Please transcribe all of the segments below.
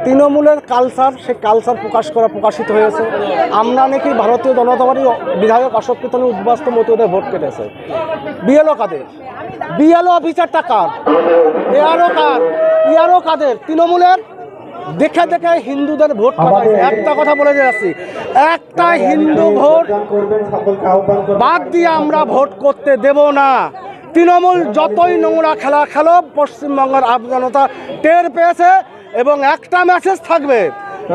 তৃণমূলের কালচার, সে কালচার প্রকাশিত হয়েছে। আমরা নাকি ভারতীয় জনতা পার্টির বিধায়ক অশোক কীর্তনের উদ্বাস্তু মতুদের ভোট কেটেছে। বিএলও কাদের? বিএলও অফিসারটা কার? এআরও কাদের? তৃণমূলের। দেখে দেখে হিন্দুদের ভোট কাটাইছে। একটা কথা বলে যাচ্ছি, একটা হিন্দু ভোট বাদ দিয়ে আমরা ভোট করতে দেব না। তৃণমূল যতই নোংরা খেলা খেলো, পশ্চিমবঙ্গের জনতা টের পেয়েছে। এবং একটা মেসেজ থাকবে,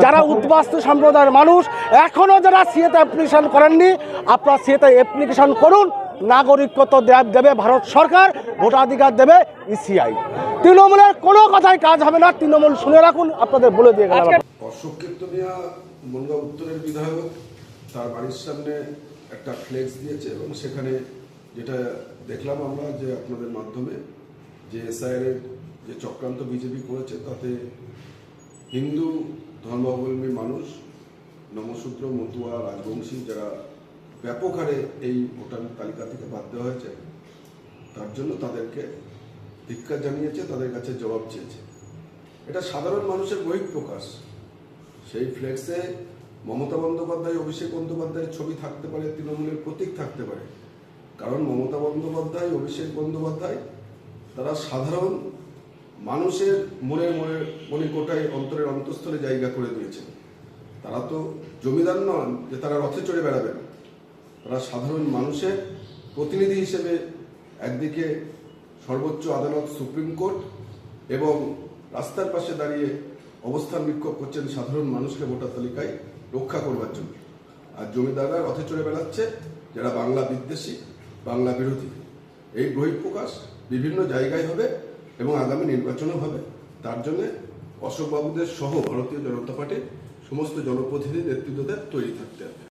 যারা উদ্বাস্তু সম্প্রদায়ের মানুষ এখনও যারা সিএতে অ্যাপ্লিকেশন করেননি, আপনারা সিএতে অ্যাপ্লিকেশন করুন। নাগরিকত্ব দেবে ভারত সরকার, ভোটাধিকার দেবে ইসিআই। তৃণমূলের কোনো কথায় কাজ হবে না। তৃণমূল শুনে রাখুন, আপনাদের বলে দিয়ে গেলাম। অশোক কীর্তনিয়া বনগাঁ উত্তরের বিধায়ক তার বাড়ির সামনে একটা ফ্লেক্স দিয়েছে এবং সেখানে যেটা দেখলাম আমরা যে আপনাদের মাধ্যমে যে এসআইআর যে চক্রান্ত বিজেপি করেছে, তাতে হিন্দু ধর্মাবলম্বী মানুষ, নমশূদ্র, মতুয়া, রাজবংশী যারা ব্যাপক হারে এই ভোটার তালিকা থেকে বাদ দেওয়া হয়েছে, তার জন্য তাদেরকে ধিক্কার জানিয়েছে, তাদের কাছে জবাব চেয়েছে। এটা সাধারণ মানুষের বহিঃপ্রকাশ। সেই ফ্লেক্সে মমতা বন্দ্যোপাধ্যায়, অভিষেক বন্দ্যোপাধ্যায়ের ছবি থাকতে পারে, তৃণমূলের প্রতীক থাকতে পারে। কারণ মমতা বন্দ্যোপাধ্যায়, অভিষেক বন্দ্যোপাধ্যায় তারা সাধারণ মানুষের মনের মণিকোটায়, অন্তরের অন্তঃস্থলে জায়গা করে দিয়েছেন। তারা তো জমিদার নন যে তারা রথে চড়ে বেড়াবেন। তারা সাধারণ মানুষের প্রতিনিধি হিসেবে একদিকে সর্বোচ্চ আদালত, সুপ্রিম কোর্ট এবং রাস্তার পাশে দাঁড়িয়ে অবস্থান বিক্ষোভ করছেন সাধারণ মানুষকে ভোটার তালিকায় রক্ষা করবার জন্য। আর জমিদাররা রথে চড়ে বেড়াচ্ছে যারা বাংলা বিদ্বেষী, বাংলা বিরোধী। এই বহিঃপ্রকাশ বিভিন্ন জায়গায় হবে এবং আগামী নির্বাচনও হবে। তার জন্য অশোকবাবুদের সহ ভারতীয় জনতা পার্টির সমস্ত জনপ্রতিনিধি নেতৃত্বদের তৈরি থাকতে হবে।